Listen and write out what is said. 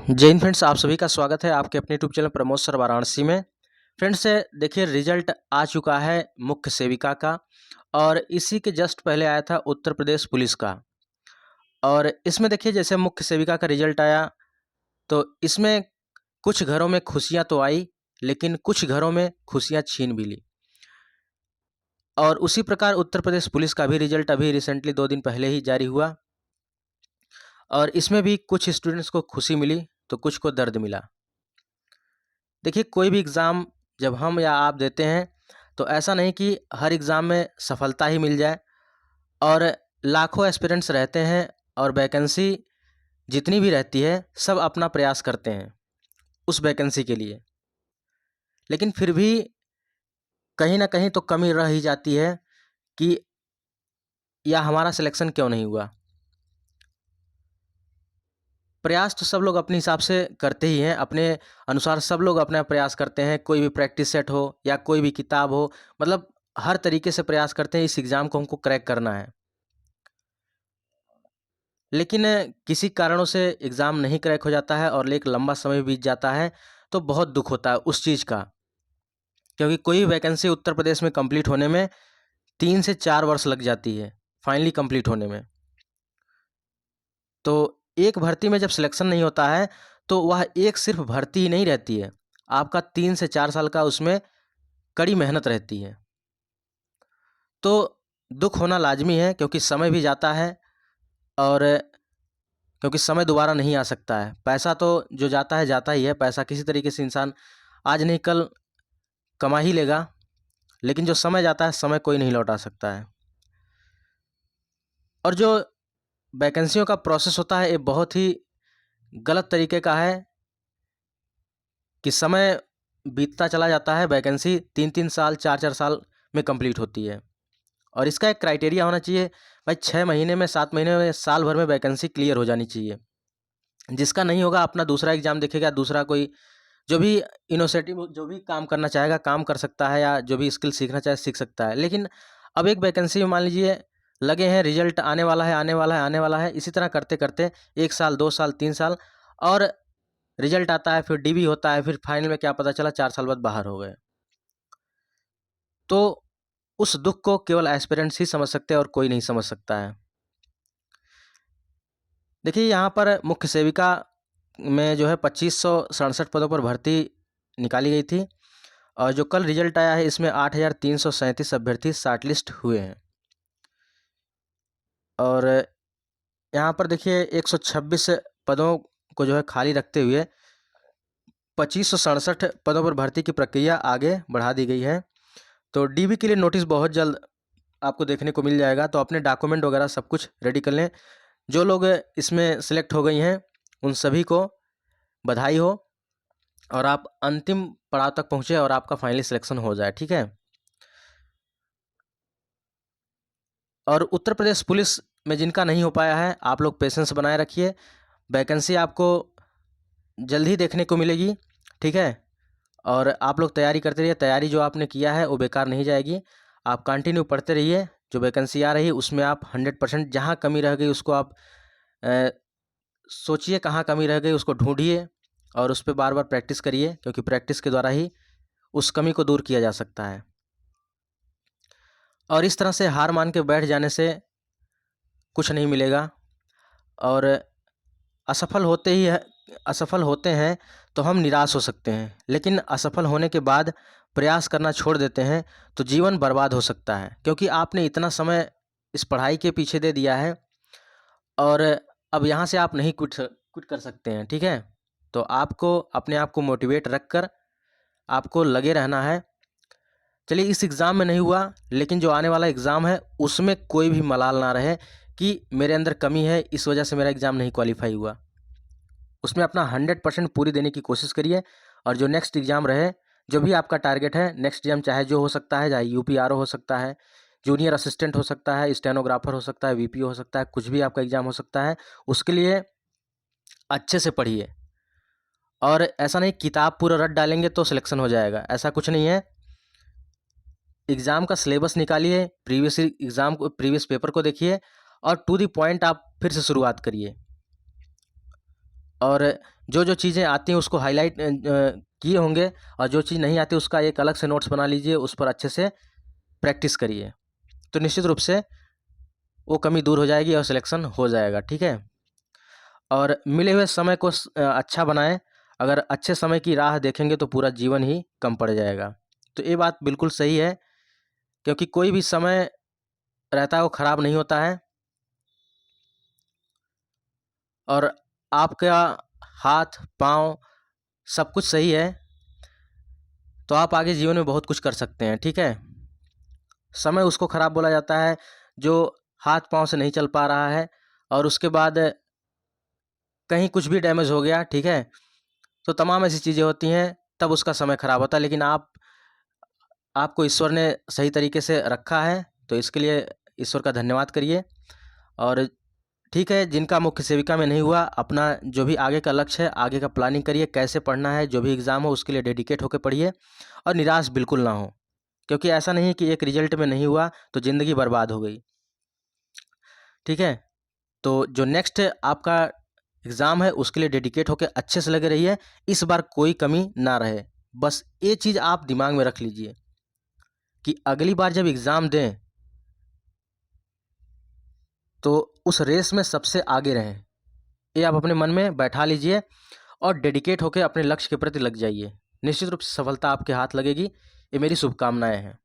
जय हिंद फ्रेंड्स, आप सभी का स्वागत है आपके अपने YouTube channel Pramod sir Varanasi में। फ्रेंड्स, देखिए रिजल्ट आ चुका है मुख्य सेविका का और इसी के जस्ट पहले आया था उत्तर प्रदेश पुलिस का। और इसमें देखिए जैसे मुख्य सेविका का रिजल्ट आया तो इसमें कुछ घरों में खुशियां तो आई, लेकिन कुछ घरों में खुशियां छीन भी ली। और उसी प्रकार उत्तर प्रदेश पुलिस का भी रिजल्ट अभी रिसेंटली 2 दिन पहले ही जारी हुआ और इसमें भी कुछ स्टूडेंट्स को खुशी मिली तो कुछ को दर्द मिला। देखिए कोई भी एग्ज़ाम जब हम या आप देते हैं तो ऐसा नहीं कि हर एग्ज़ाम में सफलता ही मिल जाए। और लाखों एस्पिरेंट्स रहते हैं और वैकेंसी जितनी भी रहती है सब अपना प्रयास करते हैं उस वैकेंसी के लिए, लेकिन फिर भी कहीं ना कहीं तो कमी रह ही जाती है कि या हमारा सिलेक्शन क्यों नहीं हुआ। प्रयास तो सब लोग अपने हिसाब से करते ही हैं, अपने अनुसार सब लोग अपना प्रयास करते हैं। कोई भी प्रैक्टिस सेट हो या कोई भी किताब हो, मतलब हर तरीके से प्रयास करते हैं इस एग्ज़ाम को हमको क्रैक करना है। लेकिन किसी कारणों से एग्ज़ाम नहीं क्रैक हो जाता है और एक लंबा समय बीत जाता है तो बहुत दुख होता है उस चीज़ का, क्योंकि कोई वैकेंसी उत्तर प्रदेश में कंप्लीट होने में 3 से 4 वर्ष लग जाती है फाइनली कंप्लीट होने में। तो एक भर्ती में जब सिलेक्शन नहीं होता है तो वह एक सिर्फ भर्ती ही नहीं रहती है, आपका 3 से 4 साल का उसमें कड़ी मेहनत रहती है। तो दुख होना लाजमी है क्योंकि समय भी जाता है और क्योंकि समय दोबारा नहीं आ सकता है। पैसा तो जो जाता ही है, पैसा किसी तरीके से इंसान आज नहीं कल कमा ही लेगा, लेकिन जो समय जाता है समय कोई नहीं लौटा सकता है। और जो वैकेंसियों का प्रोसेस होता है ये बहुत ही गलत तरीके का है कि समय बीतता चला जाता है, वैकेंसी 3 3 साल 4 4 साल में कंप्लीट होती है। और इसका एक क्राइटेरिया होना चाहिए भाई, 6 महीने में 7 महीने में साल भर में वैकेंसी क्लियर हो जानी चाहिए। जिसका नहीं होगा अपना दूसरा एग्ज़ाम देखेगा, दूसरा कोई जो भी इनिशिएटिव जो भी काम करना चाहेगा काम कर सकता है, या जो भी स्किल सीखना चाहे सीख सकता है। लेकिन अब एक वैकेंसी में मान लीजिए लगे हैं, रिजल्ट आने वाला है आने वाला है आने वाला है, इसी तरह करते करते 1 साल 2 साल 3 साल और रिजल्ट आता है, फिर डीबी होता है, फिर फाइनल में क्या पता चला 4 साल बाद बाहर हो गए। तो उस दुख को केवल एस्पिरेंट्स ही समझ सकते हैं और कोई नहीं समझ सकता है। देखिए यहाँ पर मुख्य सेविका में जो है 2567 पदों पर भर्ती निकाली गई थी और जो कल रिजल्ट आया है इसमें 8337 अभ्यर्थी शार्ट लिस्ट हुए हैं। और यहाँ पर देखिए 126 पदों को जो है खाली रखते हुए 2567 पदों पर भर्ती की प्रक्रिया आगे बढ़ा दी गई है। तो डीबी के लिए नोटिस बहुत जल्द आपको देखने को मिल जाएगा, तो अपने डॉक्यूमेंट वगैरह सब कुछ रेडी कर लें। जो लोग इसमें सिलेक्ट हो गई हैं उन सभी को बधाई हो और आप अंतिम पड़ाव तक पहुँचे और आपका फाइनली सिलेक्शन हो जाए, ठीक है। और उत्तर प्रदेश पुलिस में जिनका नहीं हो पाया है, आप लोग पेशेंस बनाए रखिए, वैकेंसी आपको जल्द ही देखने को मिलेगी, ठीक है। और आप लोग तैयारी करते रहिए, तैयारी जो आपने किया है वो बेकार नहीं जाएगी। आप कंटिन्यू पढ़ते रहिए, जो वैकेंसी आ रही है उसमें आप 100% जहाँ कमी रह गई उसको आप अ, सोचिए कहाँ कमी रह गई, उसको ढूंढिए और उस पर बार बार प्रैक्टिस करिए, क्योंकि प्रैक्टिस के द्वारा ही उस कमी को दूर किया जा सकता है। और इस तरह से हार मान के बैठ जाने से कुछ नहीं मिलेगा। और असफल होते ही है असफल होते हैं तो हम निराश हो सकते हैं, लेकिन असफल होने के बाद प्रयास करना छोड़ देते हैं तो जीवन बर्बाद हो सकता है, क्योंकि आपने इतना समय इस पढ़ाई के पीछे दे दिया है और अब यहाँ से आप नहीं क्विट कर सकते हैं, ठीक है। तो आपको अपने आप को मोटिवेट रख कर आपको लगे रहना है। चलिए इस एग्ज़ाम में नहीं हुआ, लेकिन जो आने वाला एग्ज़ाम है उसमें कोई भी मलाल ना रहे कि मेरे अंदर कमी है इस वजह से मेरा एग्ज़ाम नहीं क्वालिफाई हुआ। उसमें अपना 100% पूरी देने की कोशिश करिए। और जो नेक्स्ट एग्ज़ाम रहे, जो भी आपका टारगेट है नेक्स्ट एग्ज़ाम, चाहे जो हो सकता है, चाहे यूपीआरओ हो सकता है, जूनियर असिस्टेंट हो सकता है, स्टेनोग्राफर हो सकता है, वीपीओ हो सकता है, कुछ भी आपका एग्ज़ाम हो सकता है, उसके लिए अच्छे से पढ़िए। और ऐसा नहीं किताब पूरा रट डालेंगे तो सिलेक्शन हो जाएगा, ऐसा कुछ नहीं है। एग्ज़ाम का सिलेबस निकालिए, प्रीवियस एग्ज़ाम को प्रीवियस पेपर को देखिए और टू द पॉइंट आप फिर से शुरुआत करिए। और जो जो चीज़ें आती हैं उसको हाईलाइट किए होंगे, और जो चीज़ नहीं आती उसका एक अलग से नोट्स बना लीजिए, उस पर अच्छे से प्रैक्टिस करिए, तो निश्चित रूप से वो कमी दूर हो जाएगी और सिलेक्शन हो जाएगा। ठीक है, और मिले हुए समय को अच्छा बनाएं। अगर अच्छे समय की राह देखेंगे तो पूरा जीवन ही कम पड़ जाएगा। तो ये बात बिल्कुल सही है, क्योंकि कोई भी समय रहता है वो ख़राब नहीं होता है, और आपका हाथ पाँव सब कुछ सही है तो आप आगे जीवन में बहुत कुछ कर सकते हैं। ठीक है, समय उसको ख़राब बोला जाता है जो हाथ पाँव से नहीं चल पा रहा है और उसके बाद कहीं कुछ भी डैमेज हो गया, ठीक है, तो तमाम ऐसी चीज़ें होती हैं, तब उसका समय ख़राब होता है। लेकिन आपको ईश्वर ने सही तरीके से रखा है, तो इसके लिए ईश्वर का धन्यवाद करिए। और ठीक है, जिनका मुख्य सेविका में नहीं हुआ, अपना जो भी आगे का लक्ष्य है, आगे का प्लानिंग करिए, कैसे पढ़ना है, जो भी एग्ज़ाम हो उसके लिए डेडिकेट होकर पढ़िए और निराश बिल्कुल ना हो, क्योंकि ऐसा नहीं है कि एक रिजल्ट में नहीं हुआ तो ज़िंदगी बर्बाद हो गई। ठीक है, तो जो नेक्स्ट आपका एग्ज़ाम है उसके लिए डेडिकेट होकर अच्छे से लगे रहिए, इस बार कोई कमी ना रहे। बस ये चीज़ आप दिमाग में रख लीजिए कि अगली बार जब एग्ज़ाम दें तो उस रेस में सबसे आगे रहें। ये आप अपने मन में बैठा लीजिए और डेडिकेट होकर अपने लक्ष्य के प्रति लग जाइए। निश्चित रूप से सफलता आपके हाथ लगेगी। ये मेरी शुभकामनाएं हैं।